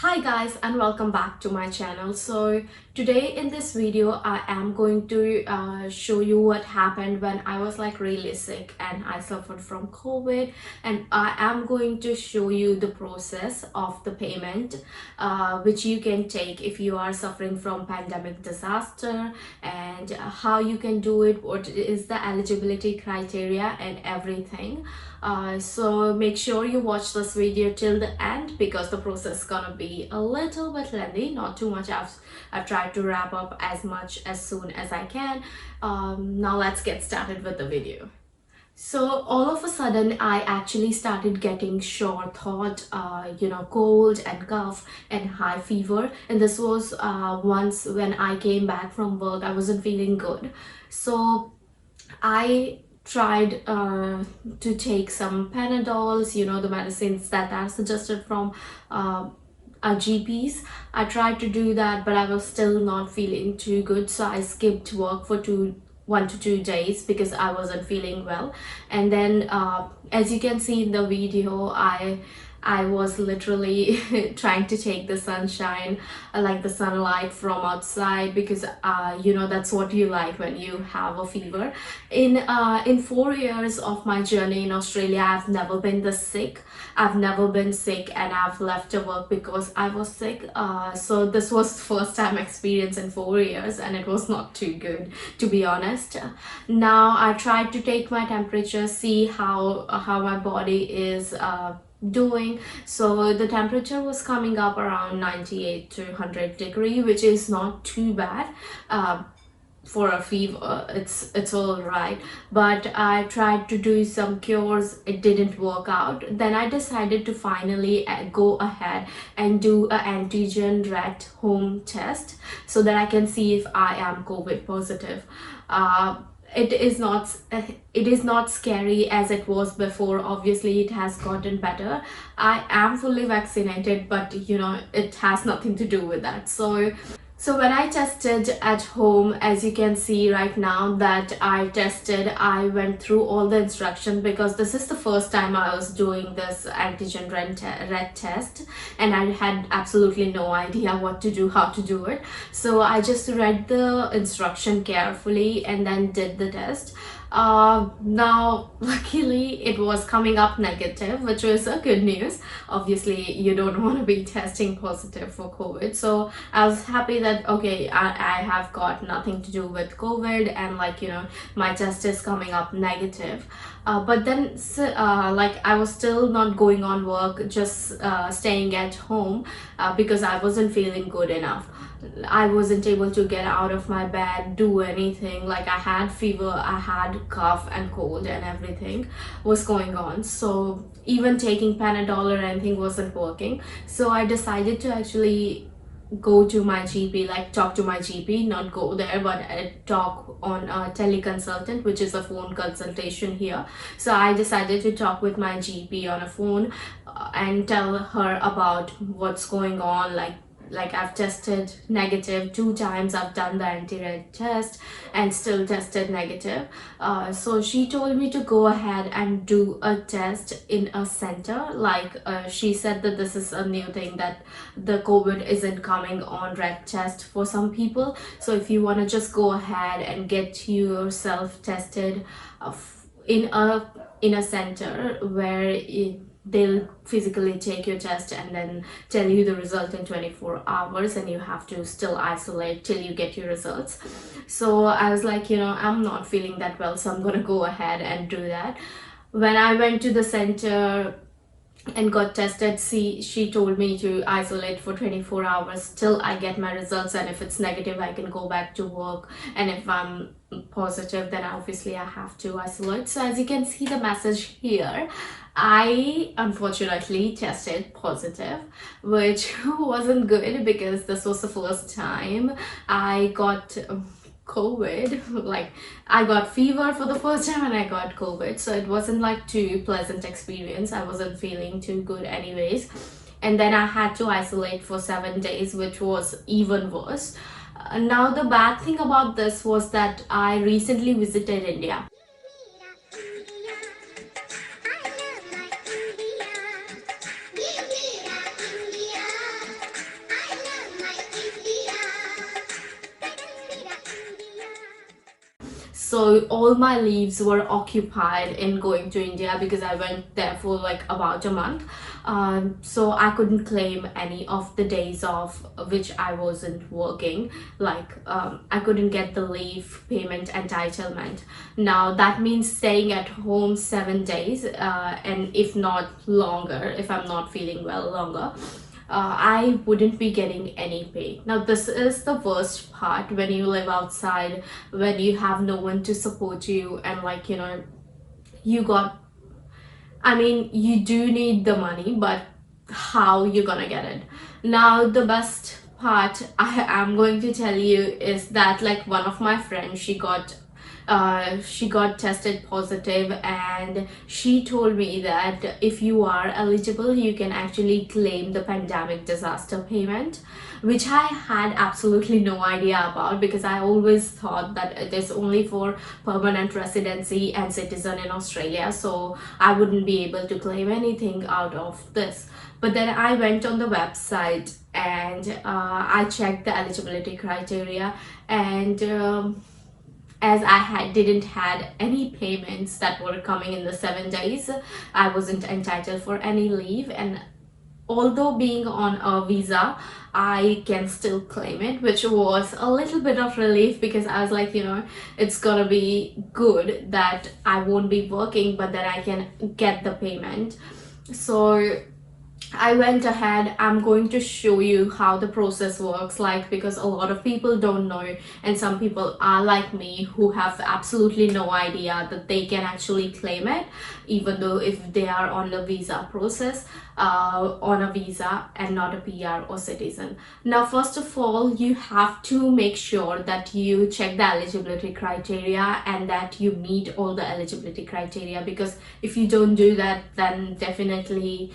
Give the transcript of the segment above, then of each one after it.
Hi guys, and welcome back to my channel. So today in this video I am going to show you what happened when I was like really sick and I suffered from COVID, and I am going to show you the process of the payment which you can take if you are suffering from pandemic disaster, and how you can do it, what is the eligibility criteria and everything. So make sure you watch this video till the end because the process is gonna be a little bit lengthy, not too much. I've tried to wrap up as much as soon as I can. Now let's get started with the video. So all of a sudden I actually started getting short thought, cold and cough and high fever, and this was once when I came back from work. I wasn't feeling good, so I tried to take some Panadols, the medicines that are suggested from our GPs. I tried to do that, but I was still not feeling too good, so I skipped work for 1 to 2 days because I wasn't feeling well. And then as you can see in the video, I was literally trying to take the sunshine, like the sunlight from outside, because that's what you like when you have a fever. In 4 years of my journey in Australia, I've never been this sick. I've never been sick and I've left work because I was sick. So this was the first time experience in 4 years, and it was not too good, to be honest. Now I tried to take my temperature, see how my body is doing. So the temperature was coming up around 98 to 100 degree, which is not too bad. For a fever, it's all right. But I tried to do some cures, it didn't work out. Then I decided to finally go ahead and do an antigen rat home test so that I can see if I am COVID positive. It is not scary as it was before. Obviously it has gotten better. I am fully vaccinated, but it has nothing to do with that. So when I tested at home, as you can see right now that I went through all the instructions, because this is the first time I was doing this antigen red test, and I had absolutely no idea what to do, how to do it. So I just read the instruction carefully and then did the test. Now luckily it was coming up negative, which was a good news. Obviously you don't want to be testing positive for COVID, so I was happy that okay, I have got nothing to do with COVID, and my test is coming up negative. But then I was still not going on work, just staying at home because I wasn't feeling good enough. I wasn't able to get out of my bed, do anything. Like, I had fever, I had cough and cold, and everything was going on. So even taking Panadol or anything wasn't working. So I decided to actually go to my GP, like talk to my GP, not go there, but talk on a teleconsultant, which is a phone consultation here. So I decided to talk with my GP on a phone and tell her about what's going on. Like I've tested negative 2 times, I've done the anti-red test and still tested negative. So she told me to go ahead and do a test in a center. She said that this is a new thing, that the COVID isn't coming on red test for some people. So if you want to just go ahead and get yourself tested in a center where they'll physically take your test and then tell you the result in 24 hours, and you have to still isolate till you get your results. So I was like, I'm not feeling that well, so I'm gonna go ahead and do that. When I went to the center and got tested, she told me to isolate for 24 hours till I get my results, and if it's negative I can go back to work, and if I'm positive then obviously I have to isolate. So as you can see the message here, I unfortunately tested positive, which wasn't good because this was the first time I got COVID. Like, I got fever for the first time and I got COVID, so it wasn't like too pleasant experience. I wasn't feeling too good anyways, and then I had to isolate for 7 days, which was even worse. Now the bad thing about this was that I recently visited India. So all my leaves were occupied in going to India because I went there for like about a month. So I couldn't claim any of the days off which I wasn't working. Like I couldn't get the leave payment entitlement. Now that means staying at home 7 days, and if not longer, if I'm not feeling well longer, I wouldn't be getting any pay. Now, this is the worst part when you live outside, when you have no one to support you, and like, you got, I mean, you do need the money, but how you gonna get it? Now, the best part I am going to tell you is that like one of my friends, she got tested positive, and she told me that if you are eligible you can actually claim the pandemic disaster payment, which I had absolutely no idea about because I always thought that it is only for permanent residency and citizen in Australia, so I wouldn't be able to claim anything out of this. But then I went on the website and I checked the eligibility criteria, and as I didn't had any payments that were coming in the 7 days, I wasn't entitled for any leave. And although being on a visa, I can still claim it, which was a little bit of relief because I was like, it's gonna be good that I won't be working, but that I can get the payment. So I went ahead. I'm going to show you how the process works, like, because a lot of people don't know, and some people are like me who have absolutely no idea that they can actually claim it, even though if they are on the visa process, on a visa and not a PR or citizen. Now, first of all, you have to make sure that you check the eligibility criteria and that you meet all the eligibility criteria, because if you don't do that, then definitely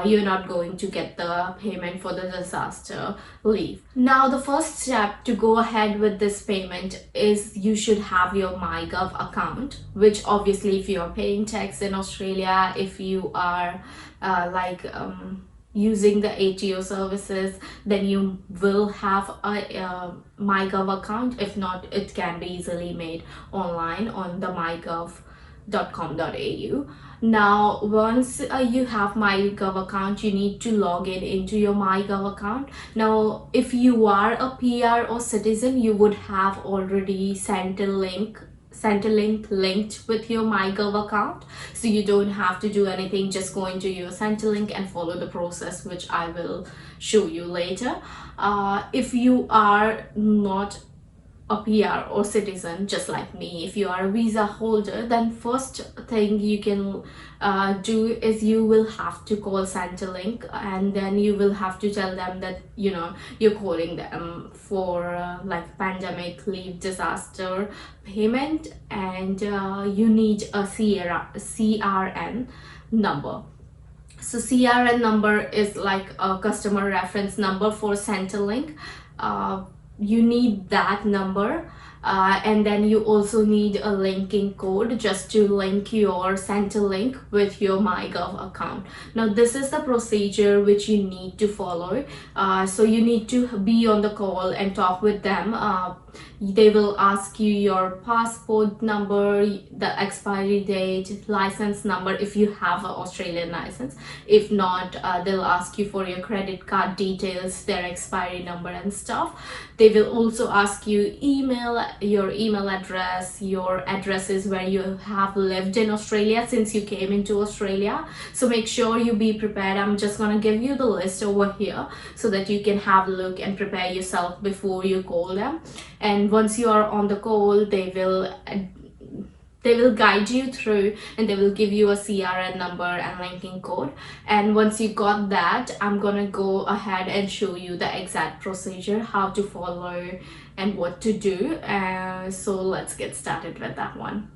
you're not going to get the payment for the disaster leave. Now, the first step to go ahead with this payment is you should have your MyGov account, which obviously if you're paying tax in Australia, if you are using the ATO services, then you will have a MyGov account. If not, it can be easily made online on the mygov.com.au. Now, once you have MyGov account, you need to log in into your MyGov account. Now, if you are a PR or citizen, you would have already sent a link linked with your MyGov account, so you don't have to do anything. Just go into your Centrelink and follow the process, which I will show you later. If you are not a PR or citizen, just like me, if you are a visa holder, then first thing you can do is you will have to call Centrelink, and then you will have to tell them that you're calling them for like pandemic leave disaster payment, and you need a CRN number. So CRN number is like a customer reference number for Centrelink. You need that number, and then you also need a linking code just to link your Centrelink with your MyGov account. Now, this is the procedure which you need to follow. So you need to be on the call and talk with them. They will ask you your passport number, the expiry date, license number if you have an Australian license. If not, they'll ask you for your credit card details, their expiry number and stuff. They will also ask you your email address, your addresses where you have lived in Australia since you came into Australia. So make sure you be prepared. I'm just gonna give you the list over here so that you can have a look and prepare yourself before you call them. And once you are on the call, they will guide you through, and they will give you a CRN number and linking code. And once you got that, I'm gonna go ahead and show you the exact procedure, how to follow and what to do. So let's get started with that one.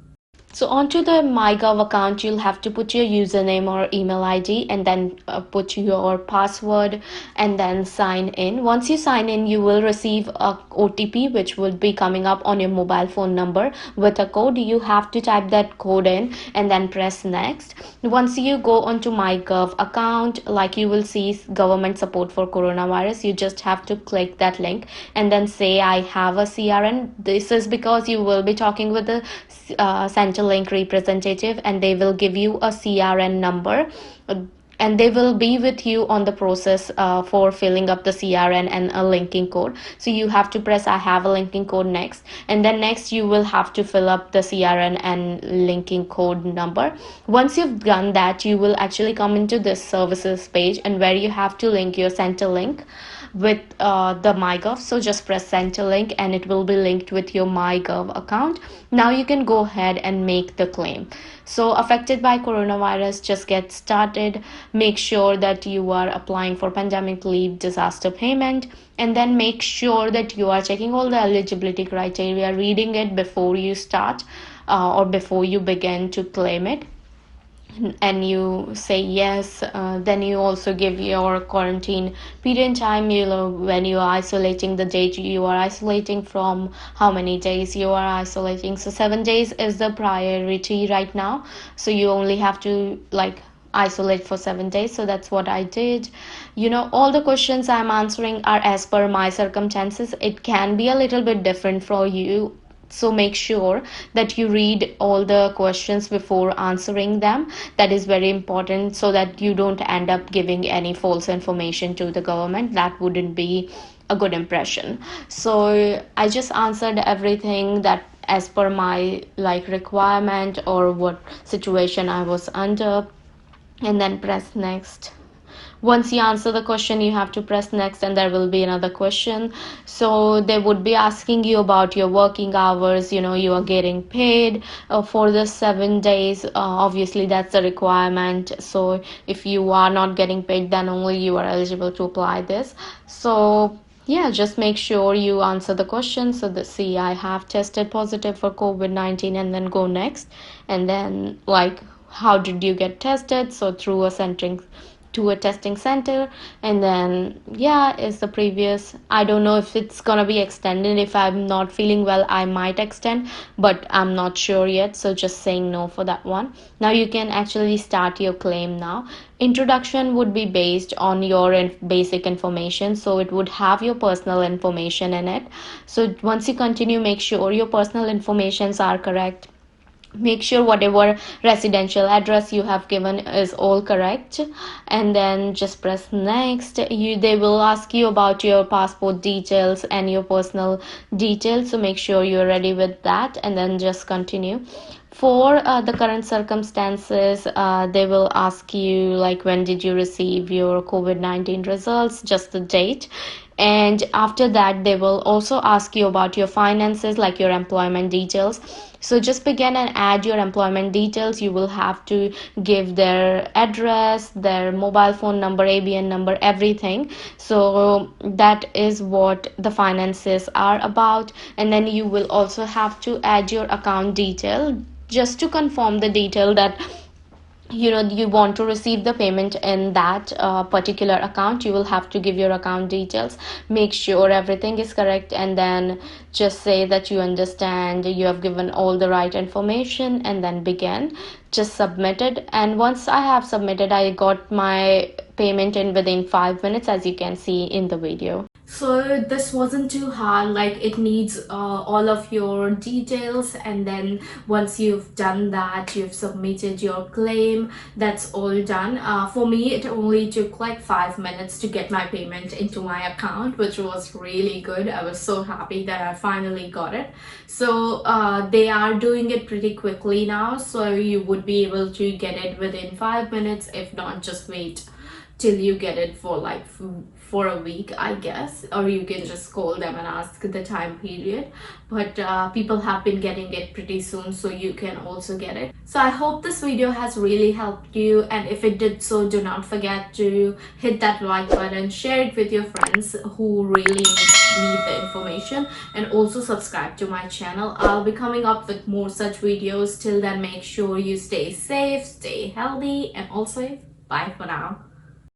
So onto the MyGov account, you'll have to put your username or email ID and then put your password and then sign in. Once you sign in, you will receive a OTP which will be coming up on your mobile phone number with a code. You have to type that code in and then press next. Once you go onto MyGov account, like you will see government support for coronavirus, you just have to click that link and then say I have a CRN. This is because you will be talking with the Centrelink representative and they will give you a CRN number, and they will be with you on the process for filling up the CRN and a linking code. So you have to press I have a linking code next, and then next you will have to fill up the CRN and linking code number. Once you've done that, you will actually come into this services page and where you have to link your Centrelink with the MyGov. So just press center link and it will be linked with your MyGov account. Now you can go ahead and make the claim. So affected by coronavirus, just get started. Make sure that you are applying for pandemic leave disaster payment, and then make sure that you are checking all the eligibility criteria, reading it before you start or before you begin to claim it, and you say yes. Then you also give your quarantine period time, you know, when you are isolating, the date you are isolating from, how many days you are isolating. So 7 days is the priority right now, so you only have to like isolate for 7 days. So that's what I did. You know, all the questions I'm answering are as per my circumstances. It can be a little bit different for you, so make sure that you read all the questions before answering them. That is very important, so that you don't end up giving any false information to the government. That wouldn't be a good impression. So I just answered everything that as per my like requirement or what situation I was under, and then press next. Once you answer the question, you have to press next and there will be another question. So they would be asking you about your working hours. You know, you are getting paid for the 7 days. Obviously that's a requirement, so if you are not getting paid, then only you are eligible to apply this. So yeah, just make sure you answer the question. So the see I have tested positive for COVID-19, and then go next. And then like, how did you get tested? So through a centering to a testing center. And then yeah, is the previous, I don't know if it's gonna be extended. If I'm not feeling well, I might extend, but I'm not sure yet, so just saying no for that one. Now you can actually start your claim now. Introduction would be based on your basic information, so it would have your personal information in it. So once you continue, make sure your personal informations are correct. Make sure whatever residential address you have given is all correct, and then just press next. They will ask you about your passport details and your personal details, so make sure you're ready with that, and then just continue. For the current circumstances, they will ask you like, when did you receive your COVID-19 results, just the date. And after that, they will also ask you about your finances, like your employment details. So just begin and add your employment details. You will have to give their address, their mobile phone number, ABN number, everything. So that is what the finances are about. And then you will also have to add your account detail, just to confirm the detail that you want to receive the payment in that particular account. You will have to give your account details. Make sure everything is correct, and then just say that you understand, you have given all the right information, and then begin. Just submit it, and once I have submitted, I got my payment in within 5 minutes, as you can see in the video. So this wasn't too hard. Like, it needs all of your details, and then once you've done that, you've submitted your claim, that's all done. For me, it only took like 5 minutes to get my payment into my account, which was really good. I was so happy that I finally got it. So they are doing it pretty quickly now, so you would be able to get it within 5 minutes. If not, just wait till you get it for like for a week, I guess, or you can just call them and ask the time period. But people have been getting it pretty soon, so you can also get it. So I hope this video has really helped you, and if it did so, do not forget to hit that like button, share it with your friends who really need need the information. And also subscribe to my channel. I'll be coming up with more such videos. Till then, make sure you stay safe, stay healthy, and also bye for now.